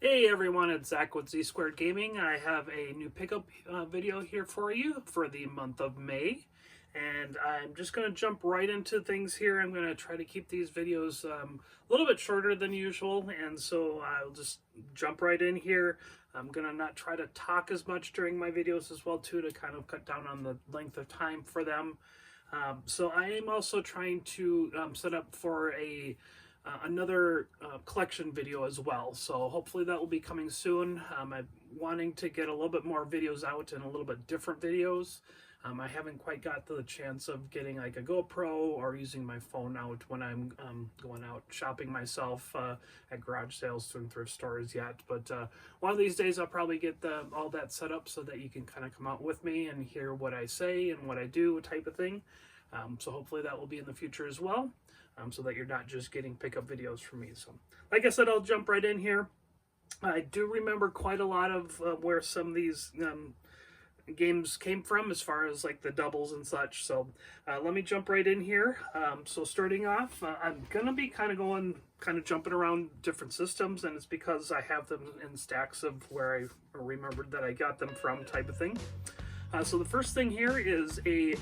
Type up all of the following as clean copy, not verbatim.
Hey everyone, it's Zach with Z Squared Gaming. I have a new pickup video here for you for the month of May. And I'm just going to jump right into things here. I'm going to try to keep these videos a little bit shorter than usual. And so I'll just jump right in here. I'm going to not try to talk as much during my videos as well too, to kind of cut down on the length of time for them. So I am also trying to set up for another collection video as well, so hopefully that will be coming soon. I'm wanting to get a little bit more videos out and a little bit different videos. I haven't quite got the chance of getting like a GoPro or using my phone out when I'm going out shopping myself at garage sales and thrift stores yet, but one of these days I'll probably get all that set up so that you can kind of come out with me and hear what I say and what I do type of thing. So hopefully that will be in the future as well. So that you're not just getting pickup videos from me. So like I said, I'll jump right in here. I do remember quite a lot of where some of these games came from as far as like the doubles and such. So let me jump right in here. So starting off, I'm going to be kind of jumping around different systems, and it's because I have them in stacks of where I remembered that I got them from type of thing. So the first thing here is a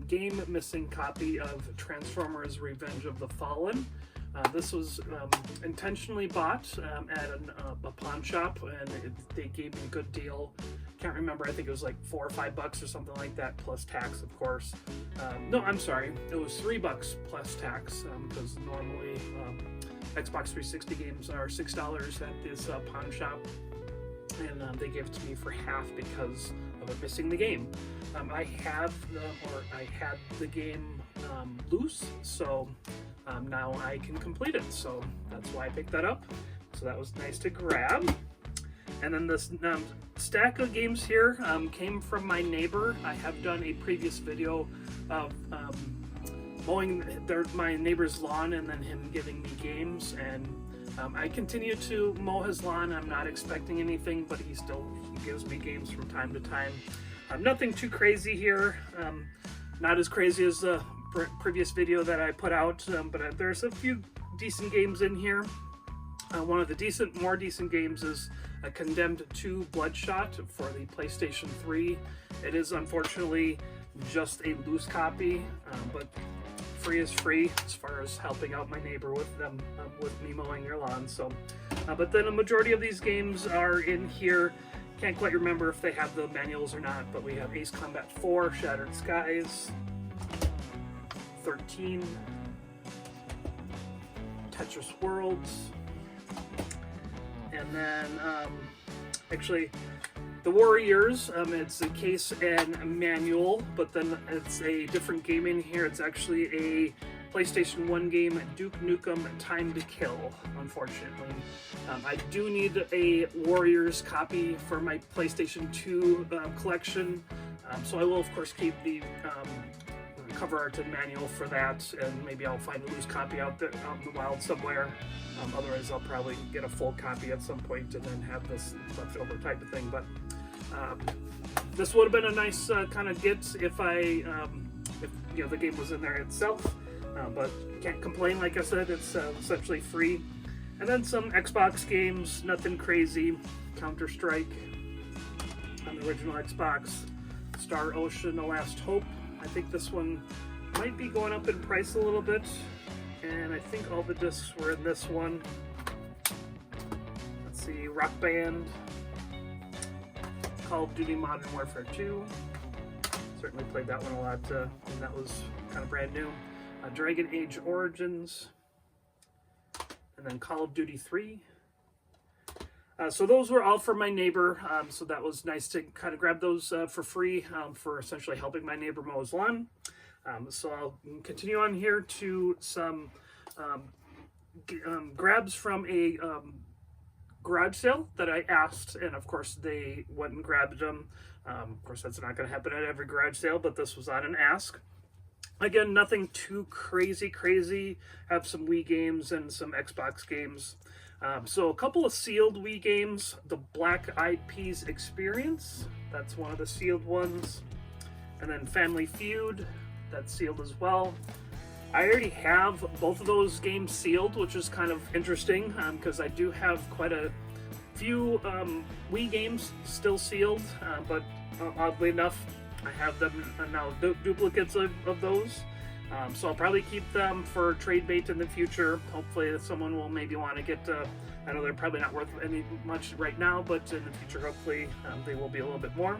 game missing copy of Transformers Revenge of the Fallen. This was intentionally bought at a pawn shop, and they gave me a good deal. Can't remember, I think it was like $4 or $5 or something like that, plus tax, of course. No, I'm sorry, it was $3 plus tax, because normally Xbox 360 games are $6 at this pawn shop. And they gave it to me for half because of it missing the game. I had the game loose, so now I can complete it. So that's why I picked that up. So that was nice to grab. And then this stack of games here came from my neighbor. I have done a previous video of mowing my neighbor's lawn and then him giving me games, and I continue to mow his lawn. I'm not expecting anything, but he still gives me games from time to time. Nothing too crazy here. Not as crazy as the previous video that I put out, but there's a few decent games in here. One of the more decent games is a Condemned 2 Bloodshot for the PlayStation 3. It is unfortunately just a loose copy, but free is free as far as helping out my neighbor with them with me mowing their lawn. So but then a majority of these games are in here. Can't quite remember if they have the manuals or not, but we have Ace Combat 4, Shattered Skies, 13, Tetris Worlds, and then actually the Warriors, it's a case and a manual, but then it's a different game in here. It's actually a PlayStation 1 game, Duke Nukem Time to Kill, unfortunately. I do need a Warriors copy for my PlayStation 2 collection, so I will of course keep the cover art and manual for that, and maybe I'll find a loose copy out there out in the wild somewhere. Otherwise I'll probably get a full copy at some point and then have this left over type of thing. But this would have been a nice kind of get if if the game was in there itself, but can't complain. Like I said, it's essentially free. And then some Xbox games, nothing crazy. Counter-Strike on the original Xbox, Star Ocean: The Last Hope. I think this one might be going up in price a little bit, and I think all the discs were in this one. Let's see, Rock Band, Call of Duty Modern Warfare 2. Certainly played that one a lot, and that was kind of brand new. Dragon Age Origins, and then Call of Duty 3. So those were all from my neighbor, so that was nice to kind of grab those for free for essentially helping my neighbor mow his lawn. So I'll continue on here to some grabs from a garage sale that I asked, and of course they went and grabbed them. Of course that's not going to happen at every garage sale, but this was on an ask. Again, nothing too crazy. Have some Wii games and some Xbox games. So a couple of sealed Wii games. The Black Eyed Peas Experience, that's one of the sealed ones. And then Family Feud, that's sealed as well. I already have both of those games sealed, which is kind of interesting because I do have quite a few Wii games still sealed, but oddly enough, I have them now duplicates of those. So I'll probably keep them for trade bait in the future. Hopefully someone will maybe want to get, I know they're probably not worth much right now, but in the future hopefully they will be a little bit more.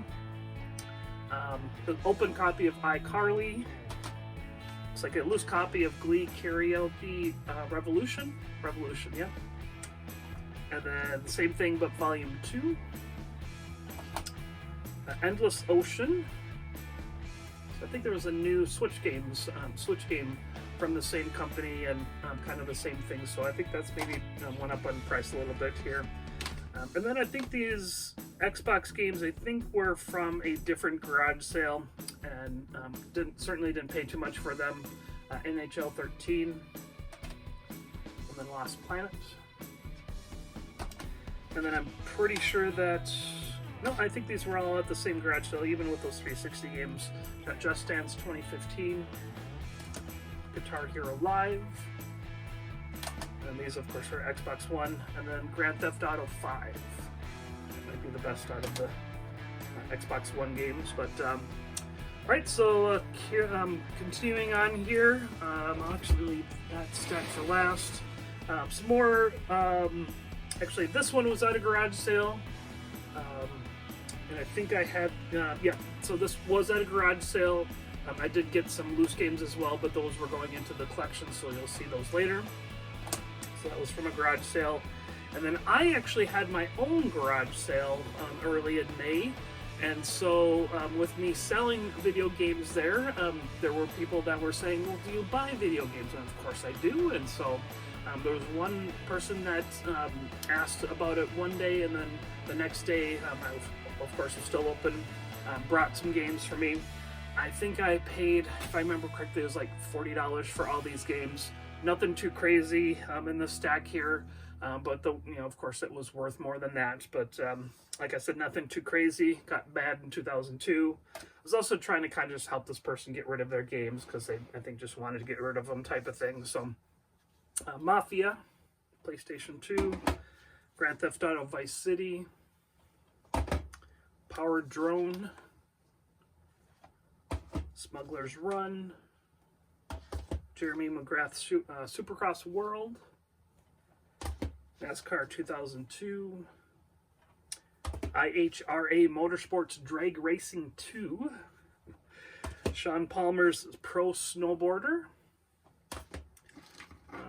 The open copy of iCarly. It's like a loose copy of Glee Karaoke Revolution, yeah. And then the same thing, but Volume 2. Endless Ocean. So I think there was a new Switch game from the same company and kind of the same thing. So I think that's maybe went up on price a little bit here. And then I think these Xbox games, I think were from a different garage sale, and certainly didn't pay too much for them. NHL 13, and then Lost Planet. And then I'm pretty sure that, no, I think these were all at the same garage sale, even with those 360 games. Got Just Dance 2015, Guitar Hero Live, and these of course are Xbox One, and then Grand Theft Auto 5. That might be the best out of the Xbox One games, but right, so here, continuing on here, I'll actually leave that stack for last. Some more, actually this one was at a garage sale, and I think I had, yeah, so this was at a garage sale. I did get some loose games as well, but those were going into the collection, so you'll see those later. So that was from a garage sale. And then I actually had my own garage sale early in May. And so with me selling video games there were people that were saying, well, do you buy video games? And of course I do. And so there was one person that asked about it one day, and then the next day, I, of course, was still open, brought some games for me. I think I paid, if I remember correctly, it was like $40 for all these games. Nothing too crazy in the stack here, but of course it was worth more than that. But like I said, nothing too crazy. Got bad in 2002. I was also trying to kind of just help this person get rid of their games because they, I think, just wanted to get rid of them type of thing. So Mafia, PlayStation 2, Grand Theft Auto Vice City, Power Drone, Smuggler's Run, Jeremy McGrath's Supercross World, NASCAR 2002, IHRA Motorsports Drag Racing 2, Sean Palmer's Pro Snowboarder,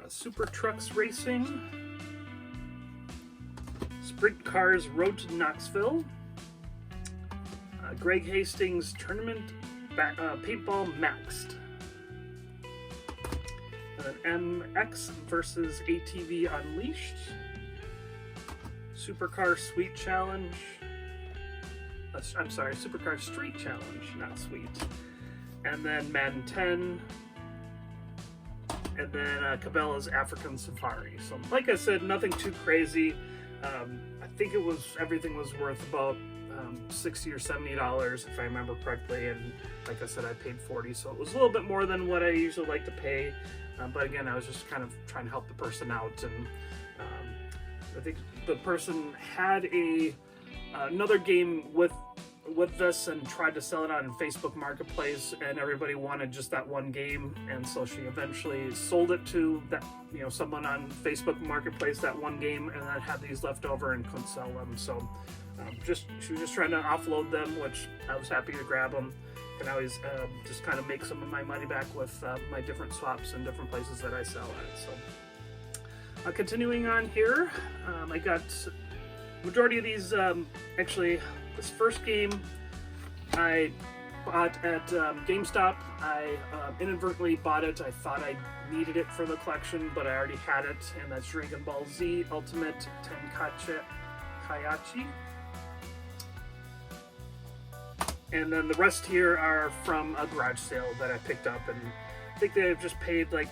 Super Trucks Racing, Sprint Cars Road to Knoxville, Greg Hastings Tournament Paintball Maxed, MX versus ATV Unleashed, Supercar Sweet Challenge, I'm sorry, Supercar Street Challenge, not Sweet, and then Madden 10, and then Cabela's African Safari. So like I said, nothing too crazy. I think everything was worth about $60 or $70 if I remember correctly, and like I said, I paid $40, so it was a little bit more than what I usually like to pay. But again, I was just kind of trying to help the person out, and I think the person had another game with this and tried to sell it on Facebook Marketplace, and everybody wanted just that one game, and so she eventually sold it to that someone on Facebook Marketplace, that one game, and then had these left over and couldn't sell them. So she was just trying to offload them, which I was happy to grab them. Can always just kind of make some of my money back with my different swaps and different places that I sell at. So continuing on here, I got majority of these. Actually, this first game I bought at GameStop. I inadvertently bought it. I thought I needed it for the collection, but I already had it, and that's Dragon Ball Z Ultimate Tenkaichi. And then the rest here are from a garage sale that I picked up, and I think they've just paid like,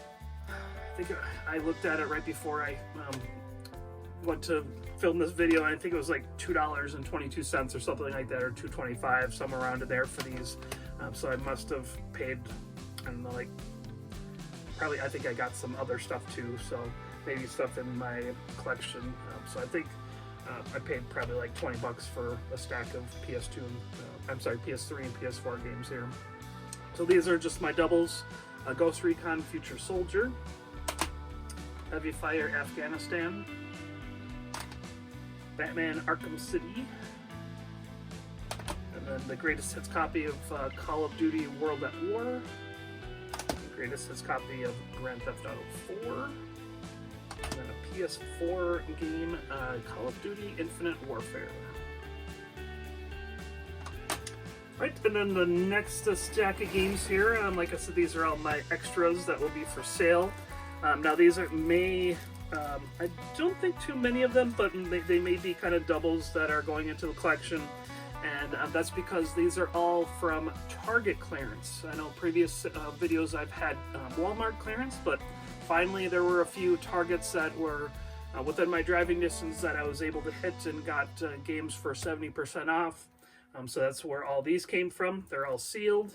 I think I looked at it right before I went to film this video, and I think it was like $2.22 or something like that, or $2.25, somewhere around there for these. So I must have paid, I don't know, like I think I got some other stuff too, so maybe stuff in my collection. So I think I paid probably like 20 bucks for a stack of PS2, I'm sorry, PS3 and PS4 games here. So these are just my doubles. Ghost Recon Future Soldier, Heavy Fire Afghanistan, Batman Arkham City, and then the greatest hits copy of Call of Duty World at War, the greatest hits copy of Grand Theft Auto 4, and then a PS4 game, Call of Duty Infinite Warfare. Right, and then the next stack of games here, like I said, these are all my extras that will be for sale. Now these are I don't think too many of them, but they may be kind of doubles that are going into the collection, and that's because these are all from Target clearance. I know previous videos I've had Walmart clearance, but finally there were a few Targets that were within my driving distance that I was able to hit and got games for 70% off. So that's where all these came from. They're all sealed,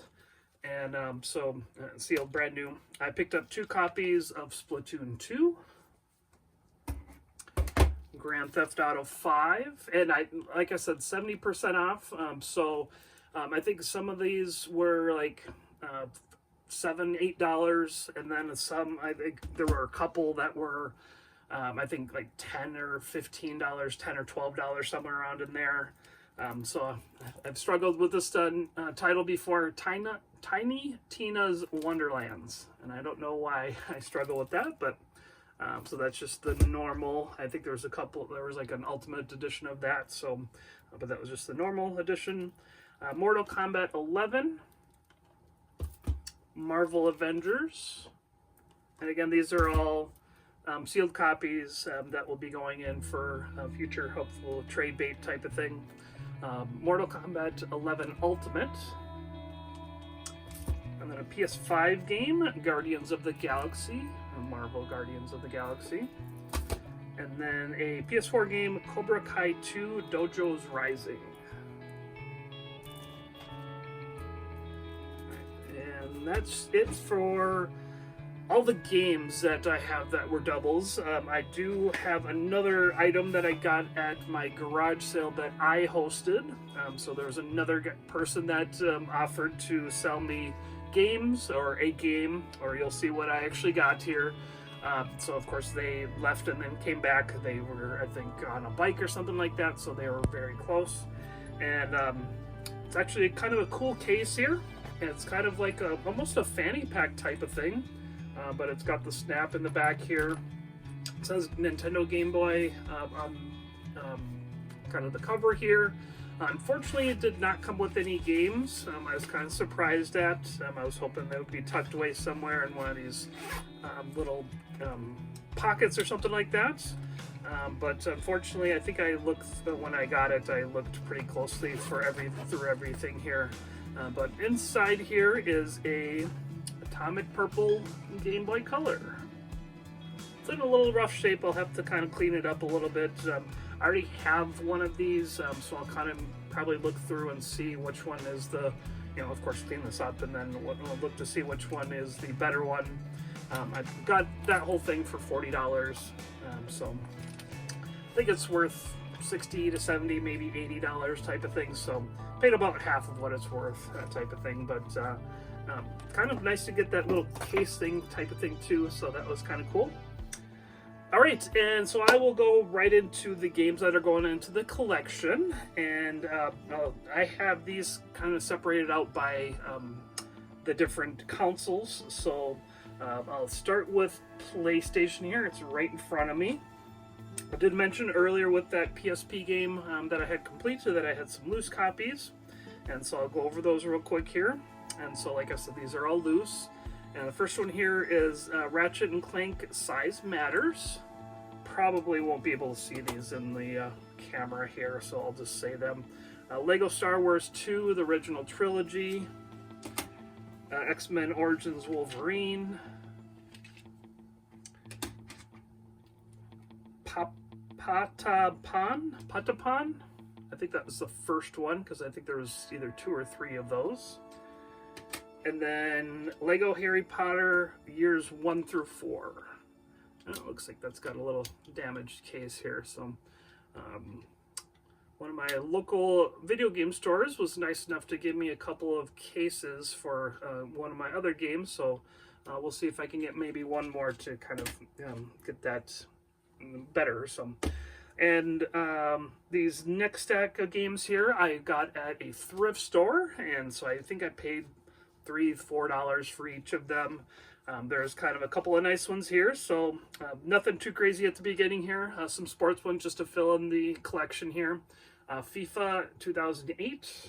and sealed brand new. I picked up 2 copies of Splatoon 2, Grand Theft Auto 5, and like I said, 70% off. I think some of these were like $7, $8, and then some, I think there were a couple that were I think like $10 or $15, $10 or $12, somewhere around in there. So I've struggled with this title before, Tiny Tina's Wonderlands, and I don't know why I struggle with that, but so that's just the normal. I think there was like an ultimate edition of that, so but that was just the normal edition. Mortal Kombat 11, Marvel Avengers, and again these are all sealed copies that will be going in for future hopeful trade bait type of thing. Mortal Kombat 11 Ultimate, and then a PS5 game, Guardians of the Galaxy, or Marvel Guardians of the Galaxy, and then a PS4 game, Cobra Kai 2 Dojo's Rising. And that's it for all the games that I have that were doubles. I do have another item that I got at my garage sale that I hosted. So there was another person that offered to sell me games, or a game, or you'll see what I actually got here. So of course they left and then came back. They were, I think, on a bike or something like that, so they were very close. And it's actually kind of a cool case here. And it's kind of like almost a fanny pack type of thing. But it's got the snap in the back here. It says Nintendo Game Boy on kind of the cover here. Unfortunately, it did not come with any games. I was kind of surprised at. I was hoping they would be tucked away somewhere in one of these little pockets or something like that. But unfortunately, I think when I got it, I looked pretty closely through everything here. But inside here is a Atomic Purple Game Boy Color. It's in a little rough shape. I'll have to kind of clean it up a little bit. I already have one of these, so I'll kind of probably look through and see which one is the, of course, clean this up, and then we'll look to see which one is the better one. I got that whole thing for $40, so I think it's worth $60 to $70, maybe $80 type of thing. So paid about half of what it's worth, that type of thing. But kind of nice to get that little case thing type of thing too, so that was kind of cool. All right, and so I will go right into the games that are going into the collection, and I have these kind of separated out by the different consoles. So I'll start with PlayStation here. It's right in front of me. I did mention earlier with that PSP game that I had completed that I had some loose copies, and so I'll go over those real quick here. And so, like I said, these are all loose. And the first one here is Ratchet and Clank Size Matters. Probably won't be able to see these in the camera here, so I'll just say them. Lego Star Wars 2, the original trilogy. X-Men Origins Wolverine. Patapon? I think that was the first one, because I think there was either 2 or 3 of those. And then Lego Harry Potter years 1 through 4. And it looks like that's got a little damaged case here. So one of my local video game stores was nice enough to give me a couple of cases for one of my other games. So we'll see if I can get maybe one more to kind of get that better. So, and these next stack of games here I got at a thrift store, and so I think I paid $3-4 for each of them. There's kind of a couple of nice ones here, so nothing too crazy at the beginning here. Some sports ones just to fill in the collection here. FIFA 2008,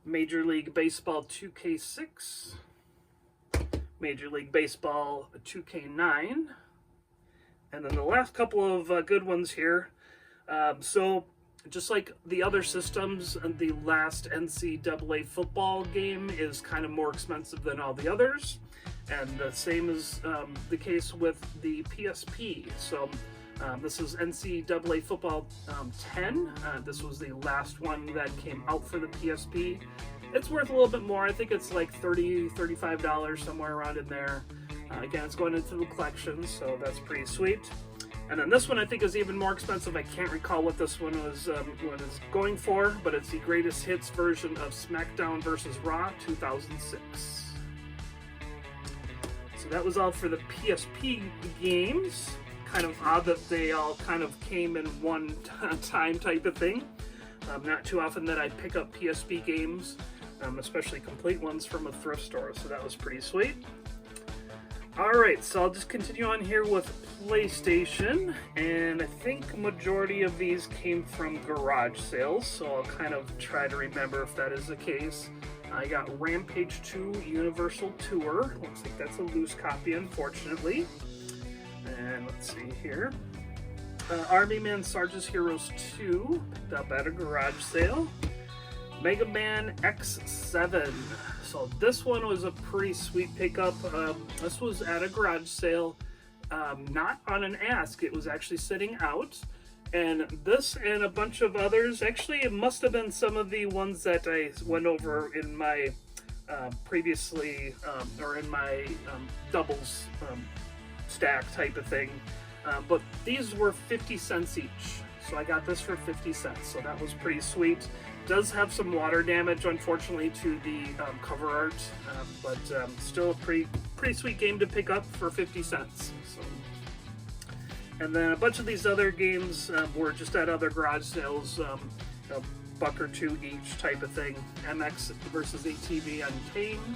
Major League Baseball 2K6, Major League Baseball 2K9, and then the last couple of good ones here. So just like the other systems, the last NCAA football game is kind of more expensive than all the others, and the same is the case with the PSP. So this is NCAA football 10. This was the last one that came out for the PSP. It's worth a little bit more. I think it's like $30-$35, somewhere around in there. Again, it's going into the collection, so that's pretty sweet. And then this one I think is even more expensive. I can't recall what this one was going for, but it's the greatest hits version of SmackDown vs. Raw 2006. So that was all for the PSP games. Kind of odd that they all kind of came in one time type of thing. Not too often that I pick up PSP games, especially complete ones from a thrift store, so that was pretty sweet. Alright, so I'll just continue on here with PlayStation, and I think majority of these came from garage sales, so I'll kind of try to remember if that is the case. I got Rampage 2 Universal Tour. Looks like that's a loose copy, unfortunately. And let's see here. Army Man Sarge's Heroes 2, picked up at a garage sale. Mega Man X7. So this one was a pretty sweet pickup. This was at a garage sale, not on an ask. It was actually sitting out. And this and a bunch of others, actually it must have been some of the ones that I went over in my previously, or in my doubles stack type of thing. But these were 50 cents each. So I got this for 50 cents. So that was pretty sweet. Does have some water damage, unfortunately, to the cover art, but still a pretty sweet game to pick up for 50 cents. So. And then a bunch of these other games were just at other garage sales, a buck or two each type of thing. MX versus ATV Untamed.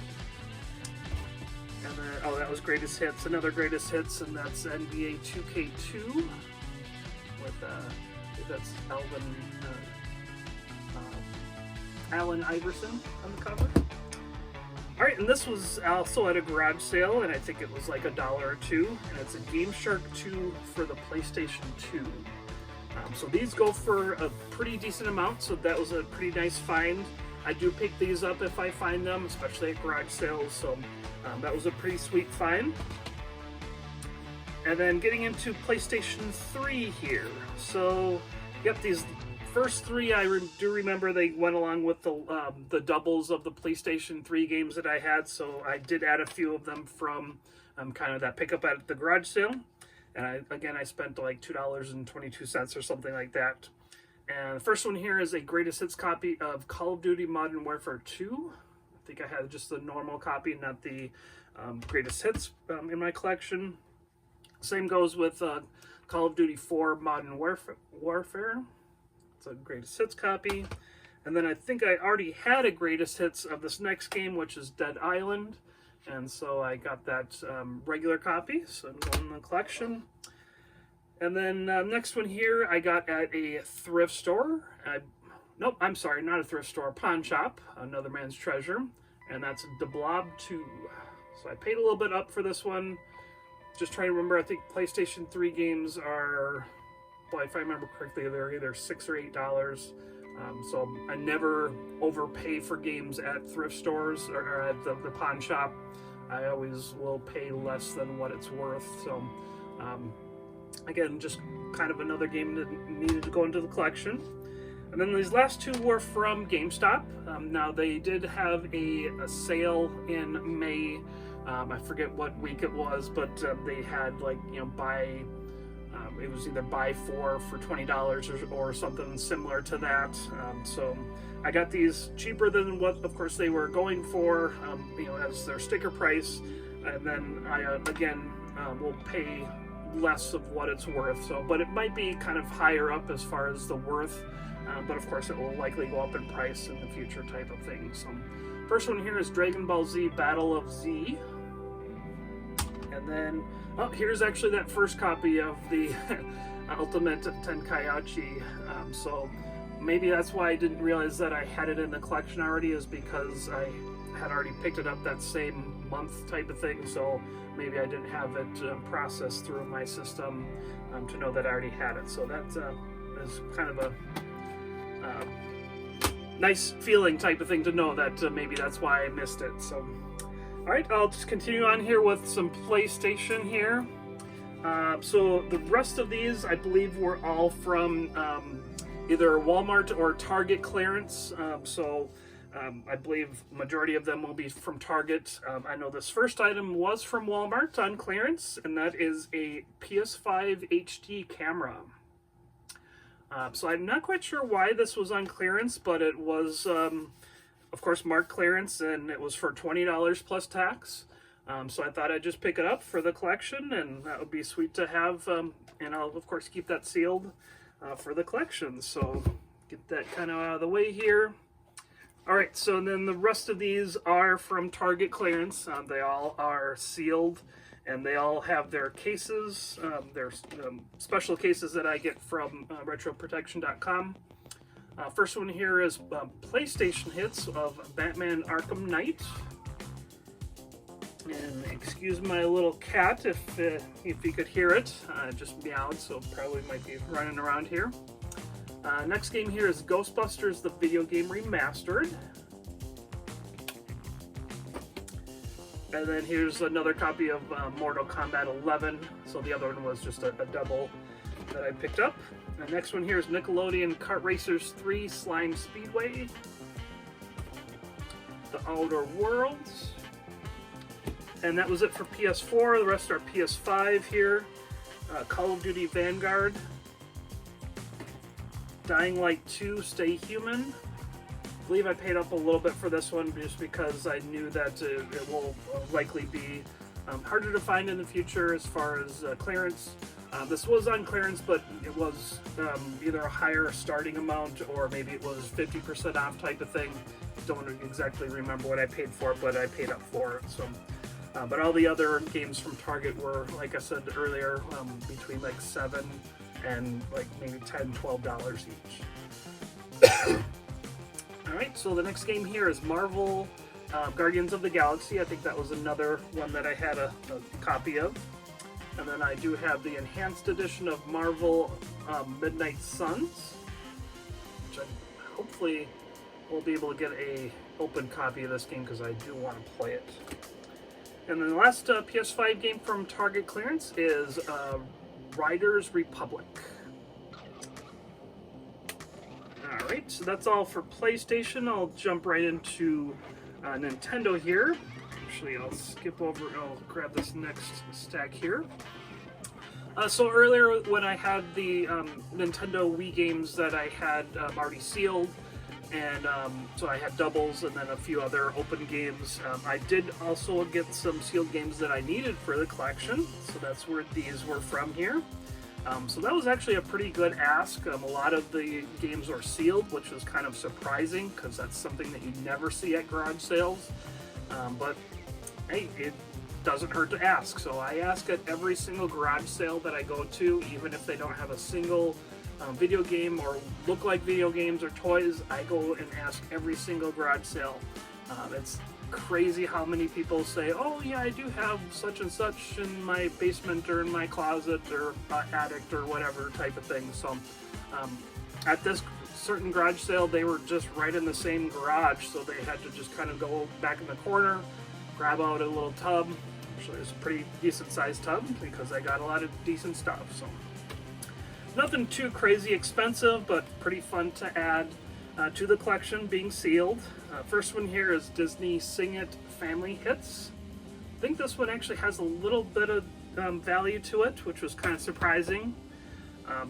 And then, oh, that was Greatest Hits, another Greatest Hits, and that's NBA 2K2 with that's Allen Iverson on the cover. Alright, and this was also at a garage sale, and I think it was like $1 or $2, and it's a Game Shark 2 for the PlayStation 2. So these go for a pretty decent amount, so that was a pretty nice find. I do pick these up if I find them, especially at garage sales, so that was a pretty sweet find. And then getting into PlayStation 3 here. So, yep, these first three I do remember they went along with the doubles of the PlayStation 3 games that I had, so I did add a few of them from kind of that pickup at the garage sale. And I spent like $2.22 or something like that. And the first one here is a greatest hits copy of Call of Duty Modern Warfare 2. I think I had just the normal copy, not the greatest hits in my collection. Same goes with Call of Duty 4 Modern Warfare. It's a greatest hits copy. And then I think I already had a greatest hits of this next game, which is Dead Island. And so I got that regular copy, so I'm going in the collection. And then next one here I got at a thrift store. Nope, I'm sorry, not a thrift store, pawn shop, Another Man's Treasure. And that's The Blob 2. So I paid a little bit up for this one. Just trying to remember, I think PlayStation 3 games are, well, if I remember correctly, they're either $6 or $8. So I never overpay for games at thrift stores or at the pawn shop. I always will pay less than what it's worth. So again, just kind of another game that needed to go into the collection. And then these last two were from GameStop. Now they did have a sale in May. I forget what week it was, but they had like, you know, buy, it was either buy four for $20 or something similar to that. So I got these cheaper than what, of course, they were going for, you know, as their sticker price. And then I, again, will pay less of what it's worth. So, but it might be kind of higher up as far as the worth. But of course, it will likely go up in price in the future type of thing. So, first one here is Dragon Ball Z Battle of Z. And then, oh, here's actually that first copy of the Ultimate Tenkaichi. So, maybe that's why I didn't realize that I had it in the collection already, is because I had already picked it up that same month type of thing. So, maybe I didn't have it processed through my system to know that I already had it. So, that is kind of a nice feeling type of thing to know that maybe that's why I missed it. So, all right, I'll just continue on here with some PlayStation here. So the rest of these, I believe, were all from either Walmart or Target clearance. I believe majority of them will be from Target. I know this first item was from Walmart on clearance, and that is a PS5 HD camera. So I'm not quite sure why this was on clearance, but it was, of course, marked clearance, and it was for $20 plus tax. So I thought I'd just pick it up for the collection, and that would be sweet to have. And I'll, of course, keep that sealed for the collection. So get that kind of out of the way here. All right, so then the rest of these are from Target clearance. They all are sealed, and they all have their cases, their special cases that I get from retroprotection.com. First one here is PlayStation hits of Batman Arkham Knight. And excuse my little cat if you could hear it. Just meowed, so probably might be running around here. Next game here is Ghostbusters, the video game remastered. And then here's another copy of Mortal Kombat 11. So the other one was just a double that I picked up. The next one here is Nickelodeon Kart Racers 3 Slime Speedway. The Outer Worlds. And that was it for PS4. The rest are PS5 here. Call of Duty Vanguard. Dying Light 2 Stay Human. I believe I paid up a little bit for this one just because I knew that it will likely be harder to find in the future as far as clearance. This was on clearance, but it was either a higher starting amount or maybe it was 50% off type of thing. Don't exactly remember what I paid for it, but I paid up for it. So, but all the other games from Target were, like I said earlier, between like $7 and like maybe $10, $12 each. Alright, so the next game here is Marvel Guardians of the Galaxy. I think that was another one that I had a copy of. And then I do have the enhanced edition of Marvel Midnight Suns, which I hopefully will be able to get a open copy of this game because I do want to play it. And then the last PS5 game from Target clearance is Riders Republic. Alright, so that's all for PlayStation. I'll jump right into Nintendo here. Actually, I'll skip over, I'll grab this next stack here. So earlier when I had the Nintendo Wii games that I had already sealed, and so I had doubles and then a few other open games. I did also get some sealed games that I needed for the collection, so that's where these were from here. So that was actually a pretty good ask. A lot of the games were sealed, which was kind of surprising because that's something that you never see at garage sales. But hey, it doesn't hurt to ask. So I ask at every single garage sale that I go to, even if they don't have a single video game or look like video games or toys, I go and ask every single garage sale. It's crazy how many people say, oh yeah, I do have such and such in my basement or in my closet or attic or whatever type of thing. So at this certain garage sale, they were just right in the same garage, so they had to just kind of go back in the corner, grab out a little tub. Actually, it's a pretty decent sized tub because I got a lot of decent stuff. So Nothing too crazy expensive, but pretty fun to add to the collection, being sealed. First one here is Disney Sing It Family Hits. I think this one actually has a little bit of value to it, which was kind of surprising.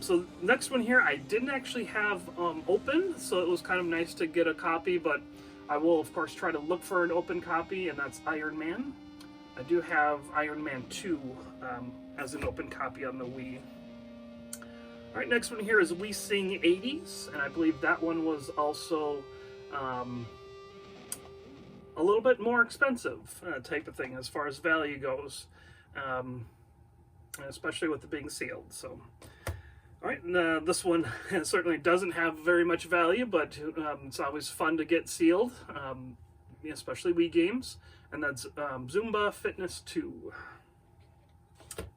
So next one here I didn't actually have open, so it was kind of nice to get a copy, but I will of course try to look for an open copy, and that's Iron Man. I do have Iron Man 2 as an open copy on the Wii. Alright, next one here is We Sing 80s, and I believe that one was also a little bit more expensive type of thing as far as value goes, especially with it being sealed. So, alright, this one certainly doesn't have very much value, but it's always fun to get sealed, especially Wii games, and that's Zumba Fitness 2.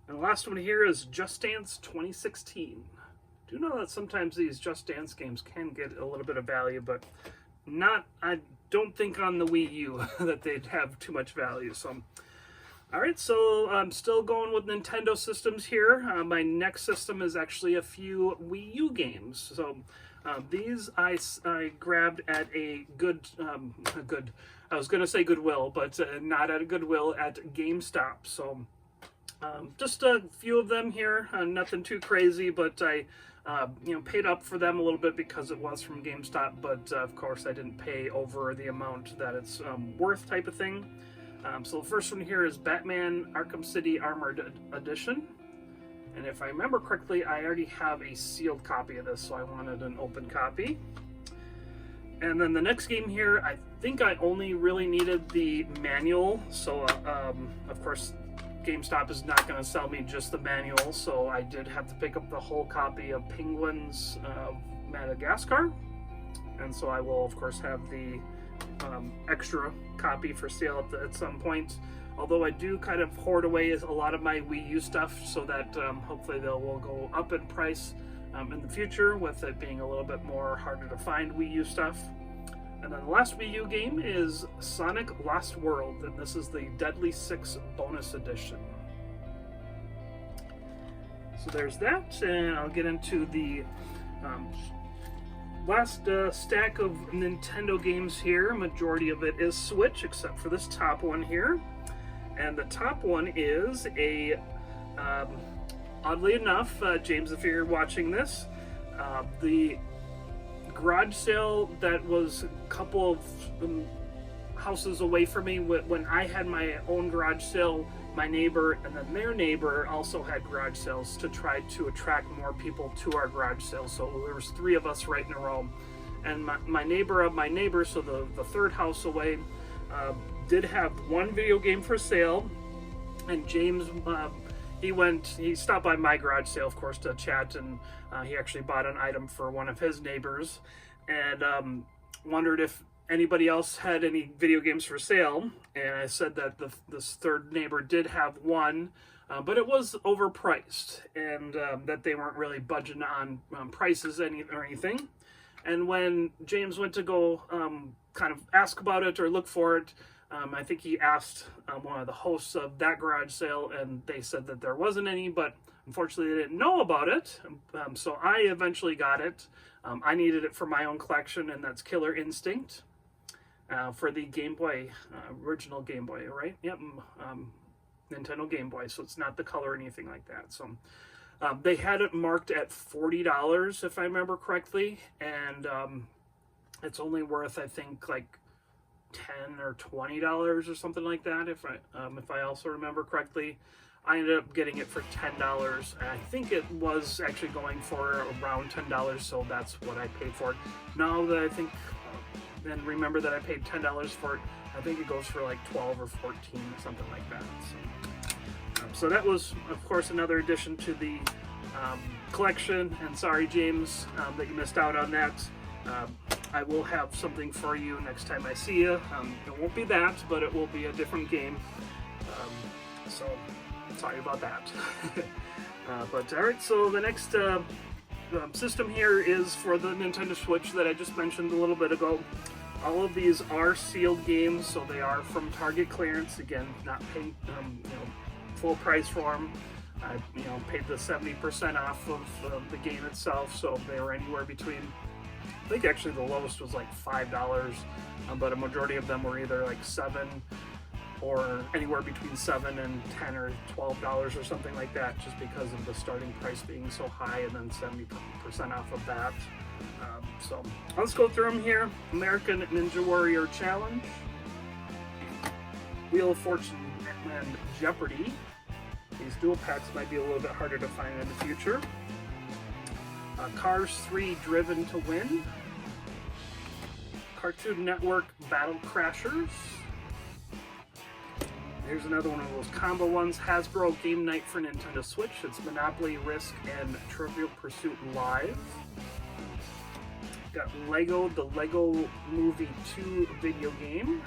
And the last one here is Just Dance 2016. Do know that sometimes these Just Dance games can get a little bit of value, but I don't think on the Wii U that they'd have too much value. So, alright, so I'm still going with Nintendo systems here. My next system is actually a few Wii U games. So these I grabbed at a I was going to say Goodwill, but not at a Goodwill, at GameStop. So just a few of them here, nothing too crazy, but I paid up for them a little bit because it was from GameStop, but of course I didn't pay over the amount that it's worth, type of thing. So the first one here is Batman Arkham City Armored Edition, and if I remember correctly, I already have a sealed copy of this, so I wanted an open copy. And then the next game here, I think I only really needed the manual, so of course GameStop is not going to sell me just the manual, so I did have to pick up the whole copy of Penguins of Madagascar, and so I will of course have the extra copy for sale at some point, although I do kind of hoard away a lot of my Wii U stuff so that hopefully they will go up in price in the future, with it being a little bit more harder to find Wii U stuff. And then the last Wii U game is Sonic Lost World, and this is the Deadly Six Bonus Edition. So there's that, and I'll get into the last stack of Nintendo games here. Majority of it is Switch, except for this top one here. And the top one is a, oddly enough, James, if you're watching this, the garage sale that was a couple of houses away from me, when I had my own garage sale, my neighbor and then their neighbor also had garage sales to try to attract more people to our garage sale. So there was 3 of us right in a row, and my neighbor of my neighbor, so the third house away, did have one video game for sale, and James he stopped by my garage sale, of course, to chat, and he actually bought an item for one of his neighbors, and wondered if anybody else had any video games for sale. And I said that this third neighbor did have one, but it was overpriced, and that they weren't really budging on prices or anything. And when James went to go kind of ask about it or look for it, I think he asked one of the hosts of that garage sale, and they said that there wasn't any, but unfortunately they didn't know about it. So I eventually got it. I needed it for my own collection, and that's Killer Instinct for the Game Boy, original Game Boy, right? Yep, Nintendo Game Boy, so it's not the color or anything like that. So they had it marked at $40, if I remember correctly, and it's only worth, I think, like $10 or $20 or something like that, if I also remember correctly. I ended up getting it for $10, and I think it was actually going for around $10, so that's what I paid for it. Now that I think and remember that I paid $10 for it, I think it goes for like 12 or 14 or something like that. So that was, of course, another addition to the collection, and sorry, James, that you missed out on that. I will have something for you next time I see you. It won't be that, but it will be a different game. So sorry about that. But alright, so the next system here is for the Nintendo Switch that I just mentioned a little bit ago. All of these are sealed games, so they are from Target clearance. Again, not paying full price for them. I paid the 70% off of the game itself, so they were anywhere between, I think actually the lowest was like $5, but a majority of them were either like $7 or anywhere between $7 and $10 or $12 or something like that, just because of the starting price being so high, and then 70% off of that. So let's go through them here. American Ninja Warrior Challenge, Wheel of Fortune, and Jeopardy. These dual packs might be a little bit harder to find in the future. Cars 3 Driven to Win, Cartoon Network Battle Crashers. Here's another one of those combo ones, Hasbro Game Night for Nintendo Switch. It's Monopoly, Risk, and Trivial Pursuit Live. Got Lego, the Lego Movie 2 video game.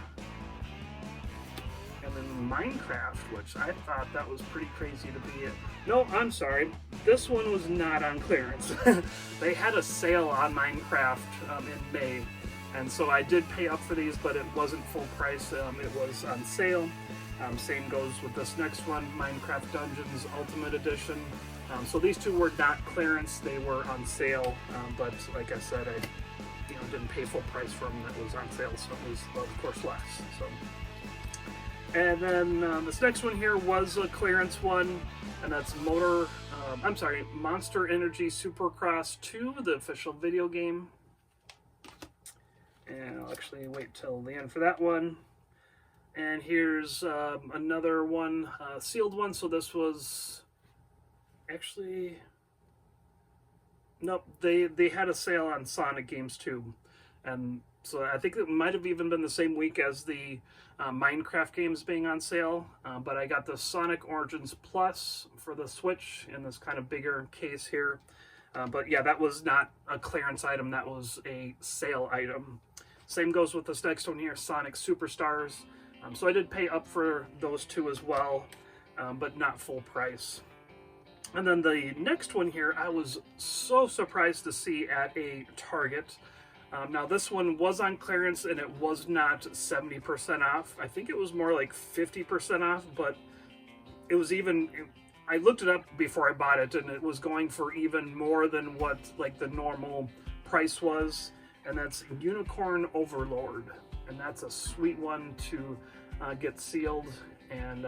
And then Minecraft, which I thought that was pretty crazy to be in. No, I'm sorry. This one was not on clearance. They had a sale on Minecraft in May. And so I did pay up for these, but it wasn't full price. It was on sale. Same goes with this next one, Minecraft Dungeons Ultimate Edition. So these two were not clearance, they were on sale, but like I said, I didn't pay full price for them. That was on sale, so it was of course less. So, and then this next one here was a clearance one, and that's Monster Energy Supercross 2, the official video game. And I'll actually wait till the end for that one. And here's another one, sealed one. So this was actually, nope, they had a sale on Sonic games too. And so I think it might have even been the same week as the Minecraft games being on sale. But I got the Sonic Origins Plus for the Switch in this kind of bigger case here. But yeah, that was not a clearance item, that was a sale item. Same goes with this next one here, Sonic Superstars. So I did pay up for those two as well, but not full price. And then the next one here, I was so surprised to see at a Target. Now this one was on clearance and it was not 70% off. I think it was more like 50% off, but it was even, I looked it up before I bought it, and it was going for even more than what like the normal price was. And that's Unicorn Overlord. And that's a sweet one to get sealed and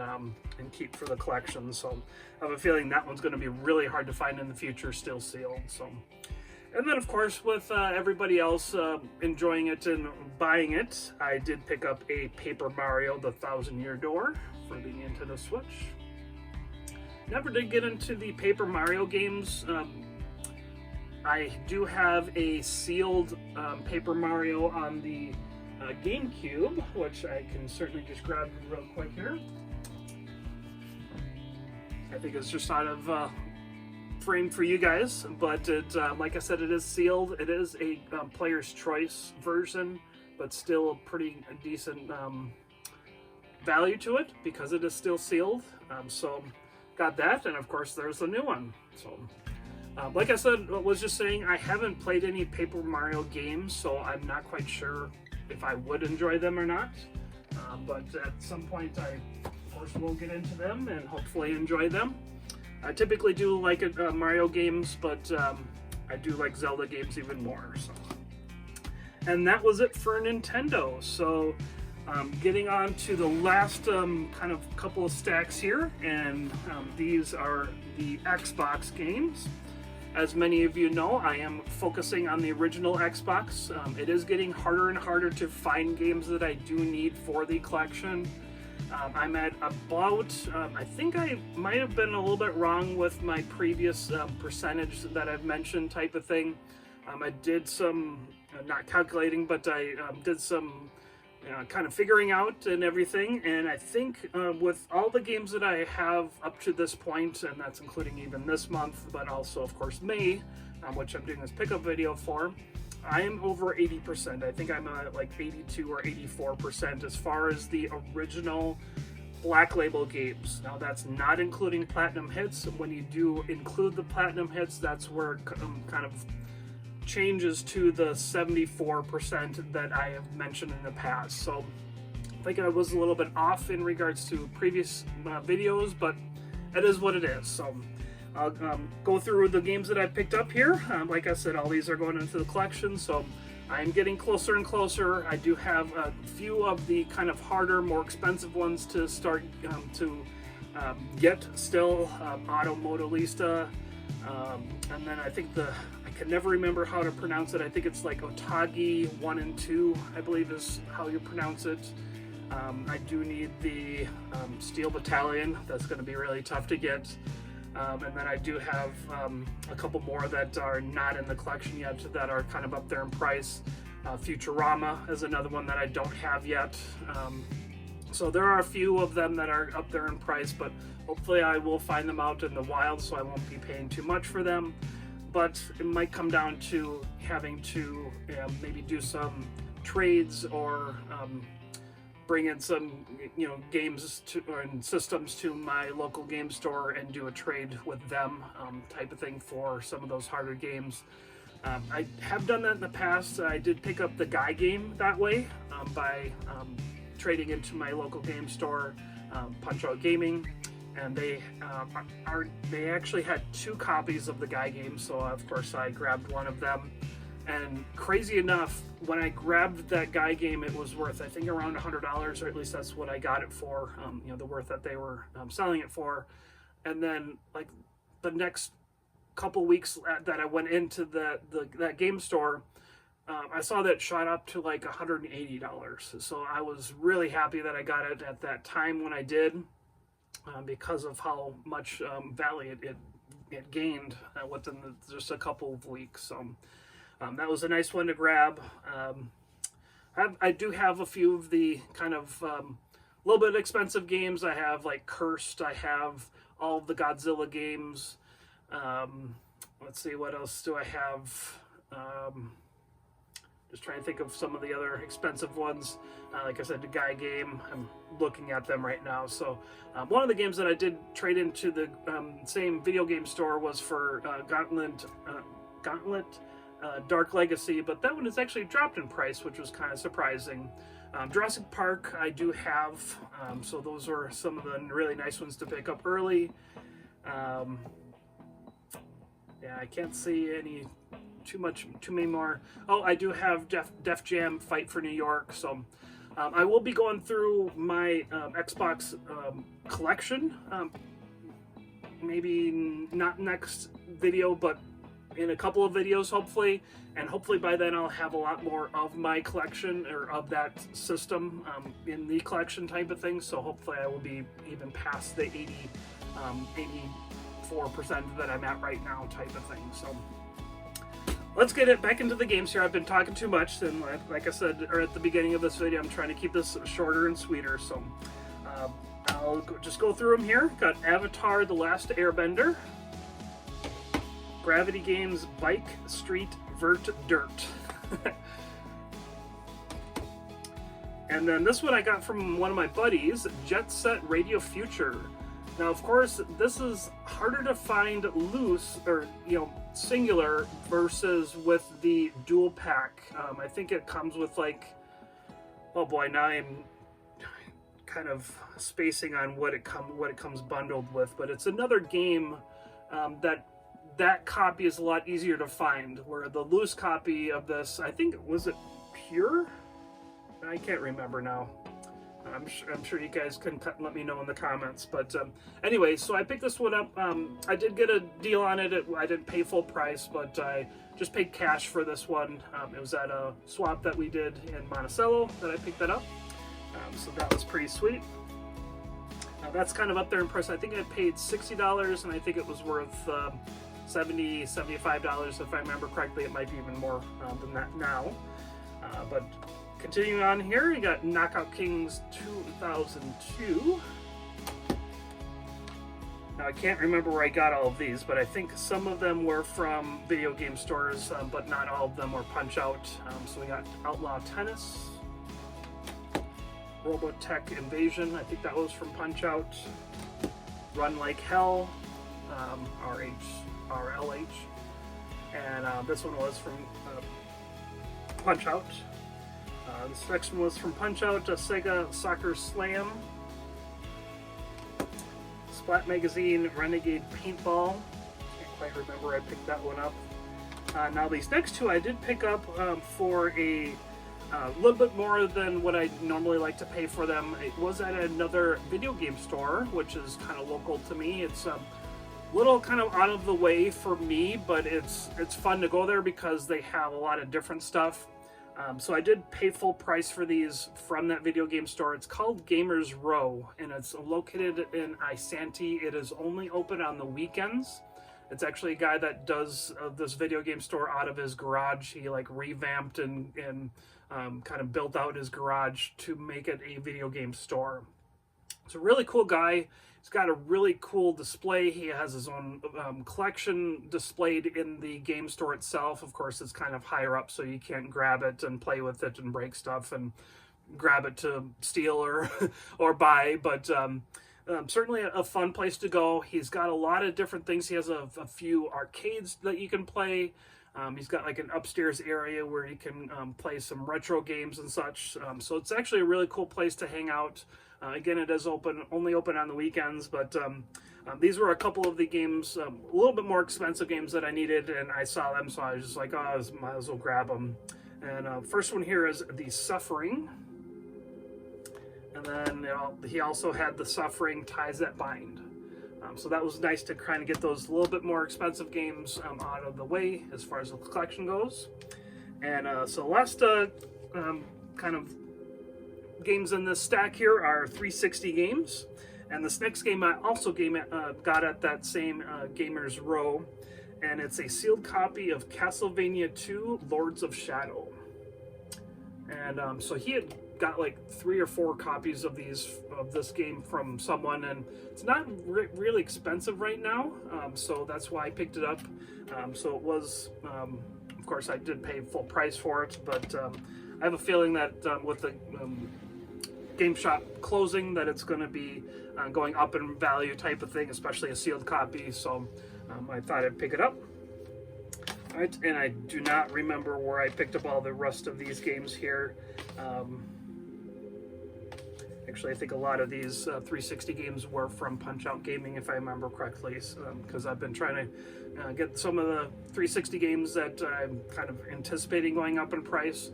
keep for the collection. So I have a feeling that one's going to be really hard to find in the future, still sealed. So, and then of course, with everybody else enjoying it and buying it, I did pick up a Paper Mario: The Thousand-Year Door for the Nintendo Switch. Never did get into the Paper Mario games. I do have a sealed Paper Mario on the GameCube, which I can certainly just grab real quick here. I think it's just out of frame for you guys, but it, like I said, it is sealed. It is a player's choice version, but still a pretty decent value to it because it is still sealed. So got that, and of course there's the new one. So like I said, was just saying, I haven't played any Paper Mario games, so I'm not quite sure if I would enjoy them or not. But at some point, I of course will get into them and hopefully enjoy them. I typically do like Mario games, but I do like Zelda games even more. So, and that was it for Nintendo. So getting on to the last kind of couple of stacks here, and these are the Xbox games. As many of you know, I am focusing on the original Xbox. It is getting harder and harder to find games that I do need for the collection. I'm at about, I think I might have been a little bit wrong with my previous percentage that I've mentioned type of thing. I did some, not calculating, but I did some kind of figuring out and everything, and I think with all the games that I have up to this point, and that's including even this month, but also of course May, which I'm doing this pickup video for, I am over 80%. I think I'm at like 82 or 84% as far as the original Black Label games. Now that's not including Platinum Hits. When you do include the Platinum Hits, that's where it kind of changes to the 74% that I have mentioned in the past. So I think I was a little bit off in regards to previous videos, but it is what it is. So I'll go through the games that I picked up here. Like I said, all these are going into the collection, so I'm getting closer and closer. I do have a few of the kind of harder, more expensive ones to start to get still. Auto Modalista, and then I think I can never remember how to pronounce it. I think it's like Otage 1 and 2, I believe is how you pronounce it. I do need the Steel Battalion. That's going to be really tough to get. And then I do have a couple more that are not in the collection yet that are kind of up there in price. Futurama is another one that I don't have yet. So there are a few of them that are up there in price, but hopefully I will find them out in the wild, so I won't be paying too much for them. But it might come down to having to maybe do some trades or bring in some games and systems to my local game store and do a trade with them, type of thing, for some of those harder games. I have done that in the past. I did pick up the Guy game that way, by trading into my local game store, Punch Out Gaming, and they actually had 2 copies of the Guy game, so of course I grabbed one of them. And crazy enough, when I grabbed that Guy game, it was worth, I think, around $100, or at least that's what I got it for, the worth that they were selling it for. And then, like, the next couple weeks that I went into that game store, I saw that shot up to like $180. So I was really happy that I got it at that time when I did, because of how much value it gained within just a couple of weeks. So that was a nice one to grab. I do have a few of the kind of little bit expensive games. I have like Cursed. I have all of the Godzilla games. Let's see, what else do I have? Just trying to think of some of the other expensive ones. Like I said, the Guy game, I'm looking at them right now. So one of the games that I did trade into the same video game store was for Gauntlet Dark Legacy, but that one has actually dropped in price, which was kind of surprising. Jurassic Park I do have, so those are some of the really nice ones to pick up early. Yeah, I can't see too many more. Oh, I do have Def Jam Fight for New York, so I will be going through my Xbox collection, maybe not next video, but in a couple of videos hopefully, and hopefully by then I'll have a lot more of my collection, or of that system, in the collection type of thing. So hopefully I will be even past the 84% that I'm at right now type of thing. So let's get it back into the games here. I've been talking too much, and like I said at the beginning of this video, I'm trying to keep this shorter and sweeter. So I'll just go through them here. Got Avatar: The Last Airbender, Gravity Games Bike Street Vert Dirt. And then this one I got from one of my buddies, Jet Set Radio Future. Now, of course, this is harder to find loose, or singular, versus with the dual pack. I think it comes with like, oh boy, now I'm kind of spacing on what it comes bundled with, but it's another game that copy is a lot easier to find, where the loose copy of this, I think, was it Pure? I can't remember now. I'm sure you guys can let me know in the comments. But anyway, so I picked this one up. I did get a deal on it. I didn't pay full price, but I just paid cash for this one. It was at a swap that we did in Monticello that I picked that up. So that was pretty sweet. That's kind of up there in price. I think I paid $60, and I think it was worth $70, $75 if I remember correctly. It might be even more than that now. But continuing on here, you got Knockout Kings 2002. Now, I can't remember where I got all of these, but I think some of them were from video game stores, but not all of them were Punch-Out. So we got Outlaw Tennis, Robotech Invasion, I think that was from Punch-Out, Run Like Hell, RLH, and this one was from Punch-Out. This next one was from Punch-Out, Sega Soccer Slam, Splat Magazine Renegade Paintball. Can't quite remember I picked that one up. Now these next two I did pick up for a little bit more than what I normally like to pay for them. It was at another video game store, which is kind of local to me. It's a little kind of out of the way for me, but it's fun to go there because they have a lot of different stuff. So I did pay full price for these from that video game store. It's called Gamers Row, and it's located in Isanti. It is only open on the weekends. It's actually a guy that does this video game store out of his garage. He like revamped and kind of built out his garage to make it a video game store. It's a really cool guy. He's got a really cool display. He has his own collection displayed in the game store itself. Of course, it's kind of higher up, so you can't grab it and play with it and break stuff and grab it to steal or buy. But certainly a fun place to go. He's got a lot of different things. He has a few arcades that you can play. He's got like an upstairs area where you can play some retro games and such. So it's actually a really cool place to hang out. Again, it is only open on the weekends, but these were a couple of the games, a little bit more expensive games that I needed, and I saw them, so I was just like, oh, I might as well grab them. And first one here is The Suffering. And then he also had The Suffering Ties That Bind. So that was nice to kind of get those little bit more expensive games out of the way as far as the collection goes. And so last kind of games in this stack here are 360 games. And this next game I also got at that same Gamers Row. And it's a sealed copy of Castlevania 2 Lords of Shadow. And so he had got like 3 or 4 copies of this game from someone, and it's not really expensive right now, so that's why I picked it up. So it was, of course, I did pay full price for it, but I have a feeling that with the game shop closing, that it's going to be going up in value type of thing, especially a sealed copy. So I thought I'd pick it up. All right, and I do not remember where I picked up all the rest of these games here. Actually, I think a lot of these 360 games were from Punch-Out Gaming, if I remember correctly, because I've been trying to get some of the 360 games that I'm kind of anticipating going up in price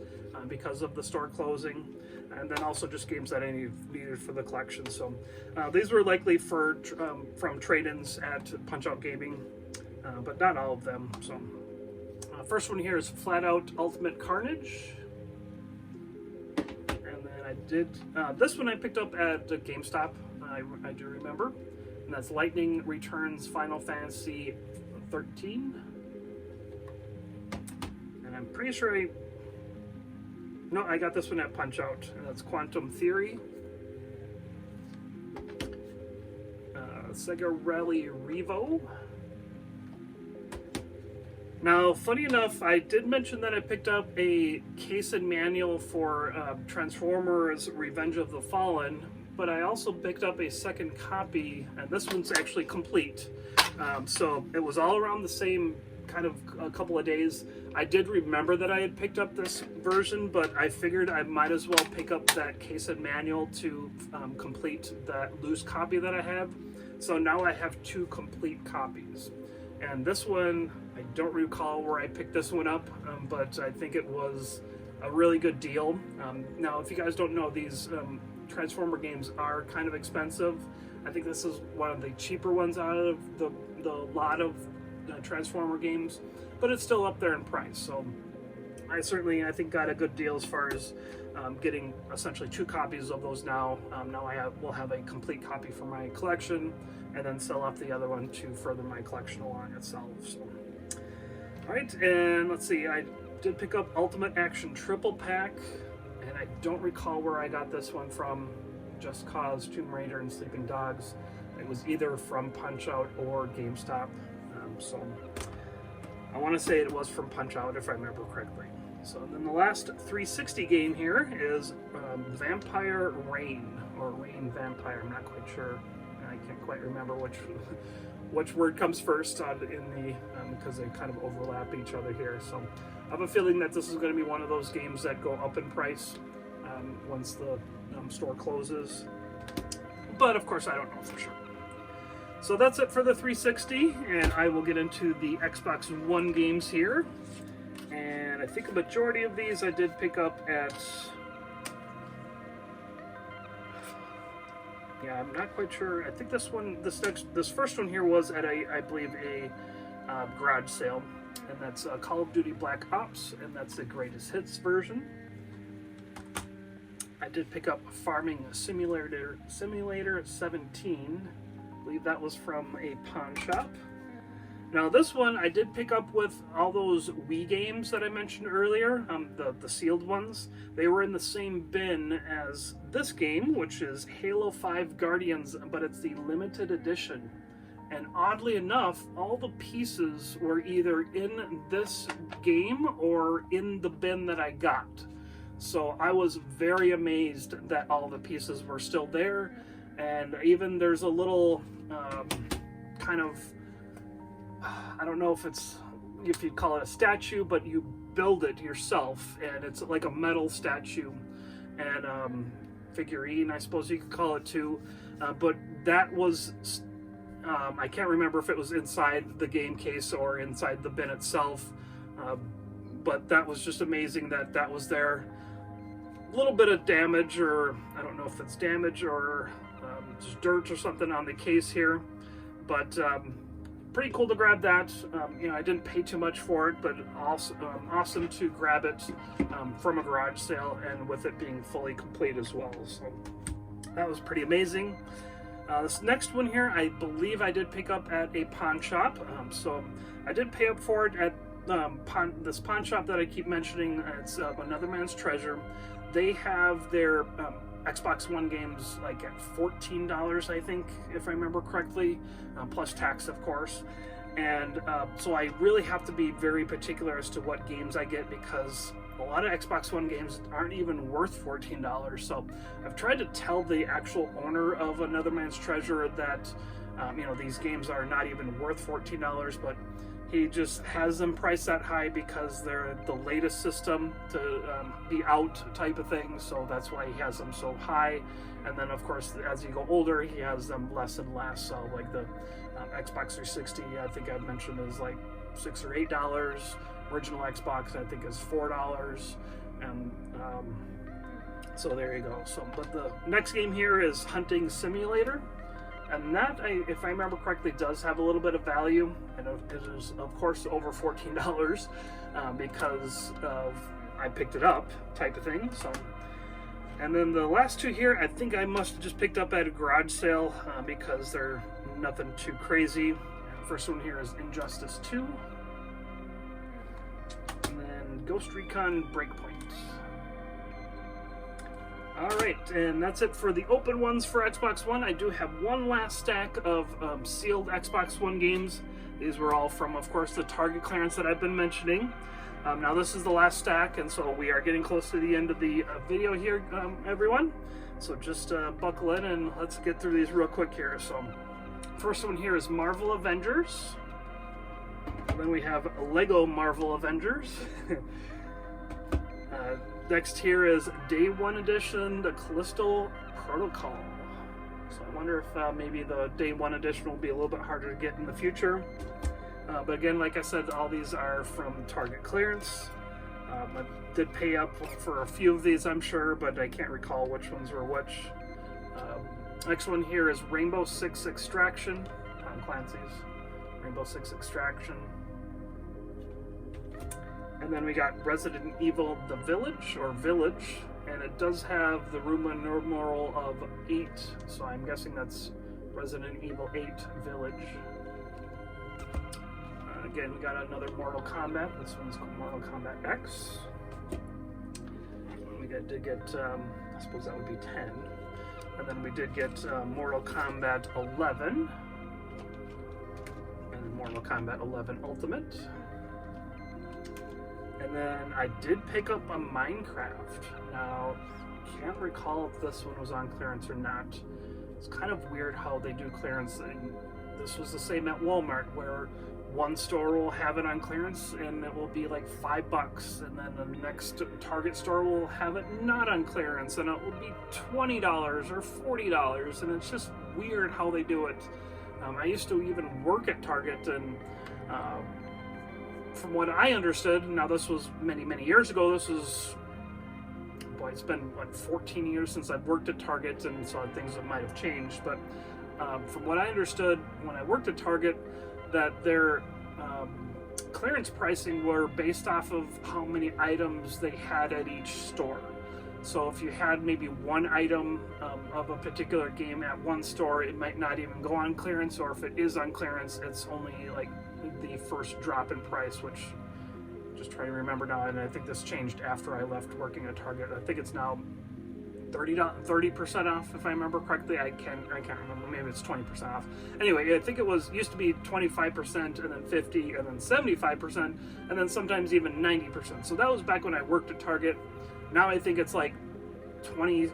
because of the store closing, and then also just games that I needed for the collection. So these were likely from trade-ins at Punch-Out Gaming, but not all of them. So first one here is Flat Out Ultimate Carnage. I did this one I picked up at GameStop, I do remember, and that's Lightning Returns Final Fantasy 13. And I'm pretty sure I got this one at Punch Out, and that's Quantum Theory. Sega Rally Revo. Now, funny enough, I did mention that I picked up a case and manual for Transformers Revenge of the Fallen, but I also picked up a second copy, and this one's actually complete. So it was all around the same kind of a couple of days. I did remember that I had picked up this version, but I figured I might as well pick up that case and manual to complete that loose copy that I have. So now I have 2 complete copies. And this one, I don't recall where I picked this one up, but I think it was a really good deal. Now, if you guys don't know, these Transformer games are kind of expensive. I think this is one of the cheaper ones out of the lot of Transformer games, but it's still up there in price. So I think got a good deal as far as getting essentially 2 copies of those now. Now will have a complete copy for my collection, and then sell off the other one to further my collection along itself. So, all right, and let's see, I did pick up Ultimate Action Triple Pack, and I don't recall where I got this one from. Just Cause, Tomb Raider, and Sleeping Dogs. It was either from Punch-Out or GameStop. So I want to say it was from Punch-Out if I remember correctly. So then the last 360 game here is Vampire Rain, or Rain Vampire, I'm not quite sure. I can't quite remember which word comes first because they kind of overlap each other here. So I have a feeling that this is going to be one of those games that go up in price once the store closes. But of course I don't know for sure. So that's it for the 360, and I will get into the Xbox One games here. And I think a majority of these I did pick up at... Yeah, I'm not quite sure. I think this first one here was at I believe a garage sale, and that's Call of Duty Black Ops, and that's the greatest hits version. I did pick up Farming Simulator 17. I believe that was from a pawn shop. Now this one I did pick up with all those Wii games that I mentioned earlier, the sealed ones. They were in the same bin as this game, which is Halo 5 Guardians, but it's the limited edition. And oddly enough, all the pieces were either in this game or in the bin that I got. So I was very amazed that all the pieces were still there. And even there's a little kind of, I don't know if you'd call it a statue, but you build it yourself, and it's like a metal statue and figurine, I suppose you could call it too. But that was, I can't remember if it was inside the game case or inside the bin itself, but that was just amazing that was there. A little bit of damage, or I don't know if it's damage or just dirt or something on the case here, but pretty cool to grab that. You know, I didn't pay too much for it, but also awesome to grab it from a garage sale, and with it being fully complete as well. So that was pretty amazing. This next one here, I believe I did pick up at a pawn shop. So I did pay up for it at this pawn shop that I keep mentioning. It's Another Man's Treasure. They have their Xbox One games like at $14, I think, if I remember correctly, plus tax, of course. And so I really have to be very particular as to what games I get, because a lot of Xbox One games aren't even worth $14. So I've tried to tell the actual owner of Another Man's Treasure that you know, these games are not even worth $14, but he just has them priced that high because they're the latest system to be out type of thing. So that's why he has them so high. And then of course, as you go older, he has them less and less. So like the Xbox 360, I think I mentioned, is like $6 or $8. Original Xbox, I think, is $4. And so there you go. So, but the next game here is Hunting Simulator. And that, if I remember correctly, does have a little bit of value, and it is, of course, over $14 because of I picked it up type of thing. So, and then the last two here, I think I must have just picked up at a garage sale because they're nothing too crazy. The first one here is Injustice 2, and then Ghost Recon Breakpoint. Alright, and that's it for the open ones for Xbox One. I do have one last stack of sealed Xbox One games. These were all from, of course, the Target clearance that I've been mentioning. Now this is the last stack, and so we are getting close to the end of the video here, everyone. So just buckle in and let's get through these real quick here. So first one here is Marvel Avengers. And then we have Lego Marvel Avengers. Next here is Day 1 Edition, the Callisto Protocol. So I wonder if maybe the Day 1 Edition will be a little bit harder to get in the future. But again, like I said, all these are from Target clearance. I did pay up for a few of these, I'm sure, but I can't recall which ones were which. Next one here is Rainbow Six Extraction, Tom Clancy's Rainbow Six Extraction. And then we got Resident Evil The Village, or Village, and it does have the Roman numeral of 8, so I'm guessing that's Resident Evil 8 Village. Again, we got another Mortal Kombat. This one's called Mortal Kombat X. We did get, I suppose that would be 10. And then we did get Mortal Kombat 11. And then Mortal Kombat 11 Ultimate. And then I did pick up a Minecraft. Now, can't recall if this one was on clearance or not. It's kind of weird how they do clearance. And this was the same at Walmart, where one store will have it on clearance and it will be like $5, and then the next Target store will have it not on clearance and it will be $20 or $40, and it's just weird how they do it. I used to even work at Target, and from what I understood, now this was many years ago, this was, boy, it's been like 14 years since I've worked at Target, and so things that might have changed, but from what I understood when I worked at Target, that their clearance pricing were based off of how many items they had at each store. So if you had maybe one item of a particular game at one store, it might not even go on clearance, or if it is on clearance, it's only like the first drop in price, which, just trying to remember now, and I think this changed after I left working at Target. I think it's now 30% off, if I remember correctly. I can't remember, maybe it's 20% off. Anyway, I think it used to be 25%, and then 50, and then 75%, and then sometimes even 90%. So that was back when I worked at Target. Now I think it's like 20%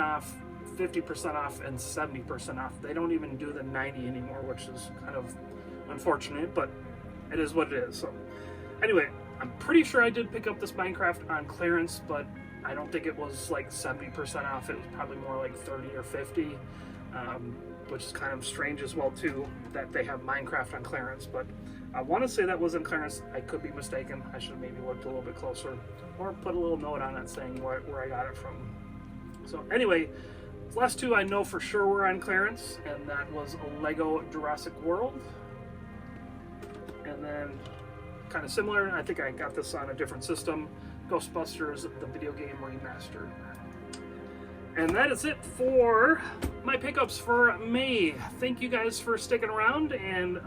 off, 50% off, and 70% off. They don't even do the 90 anymore, which is kind of unfortunate, but it is what it is. So anyway, I'm pretty sure I did pick up this Minecraft on clearance, but I don't think it was like 70% off. It was probably more like 30 or 50, which is kind of strange as well too, that they have Minecraft on clearance. But I want to say that was on clearance. I could be mistaken. I should have maybe looked a little bit closer, or put a little note on it saying where I got it from. So anyway, the last two I know for sure were on clearance, and that was a Lego Jurassic World, and then kind of similar, I think I got this on a different system, Ghostbusters, the video game remastered. And that is it for my pickups for May. Thank you guys for sticking around and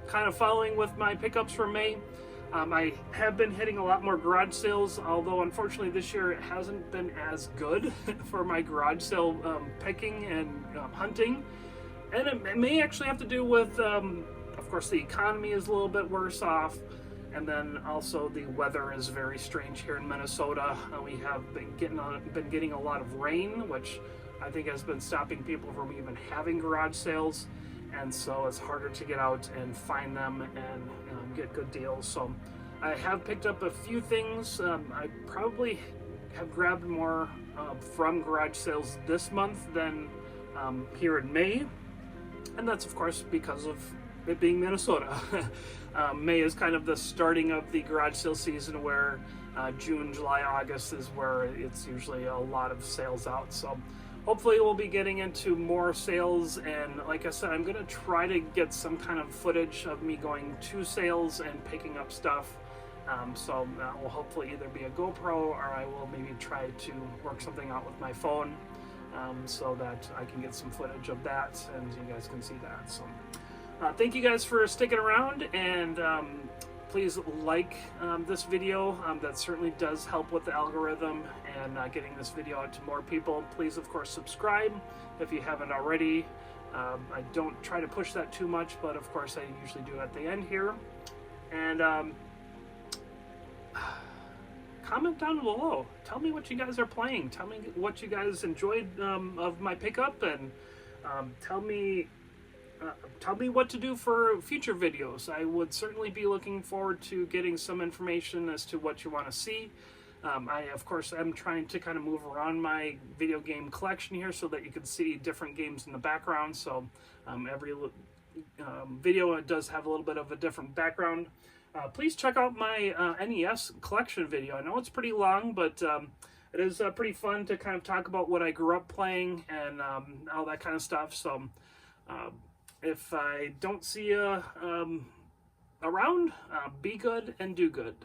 kind of following with my pickups for May. I have been hitting a lot more garage sales, although unfortunately this year it hasn't been as good for my garage sale picking and hunting. And it may actually have to do with, of course, the economy is a little bit worse off. And then also the weather is very strange here in Minnesota. We have been getting a lot of rain, which I think has been stopping people from even having garage sales. And so it's harder to get out and find them and get good deals. So I have picked up a few things. I probably have grabbed more from garage sales this month than here in May. And that's of course because of it being Minnesota. May is kind of the starting of the garage sale season, where June, July, August is where it's usually a lot of sales out. So hopefully we'll be getting into more sales, and like I said, I'm going to try to get some kind of footage of me going to sales and picking up stuff. So that will hopefully either be a GoPro, or I will maybe try to work something out with my phone so that I can get some footage of that and you guys can see that. So thank you guys for sticking around, and please like this video. That certainly does help with the algorithm and getting this video out to more people. Please, of course, subscribe if you haven't already. I don't try to push that too much, but of course I usually do at the end here. And comment down below. Tell me what you guys are playing. Tell me what you guys enjoyed of my pickup, and tell me what to do for future videos. I would certainly be looking forward to getting some information as to what you want to see. I, of course, am trying to kind of move around my video game collection here so that you can see different games in the background. So every video does have a little bit of a different background. Please check out my NES collection video. I know it's pretty long, but it is pretty fun to kind of talk about what I grew up playing and all that kind of stuff. So if I don't see you around, be good and do good.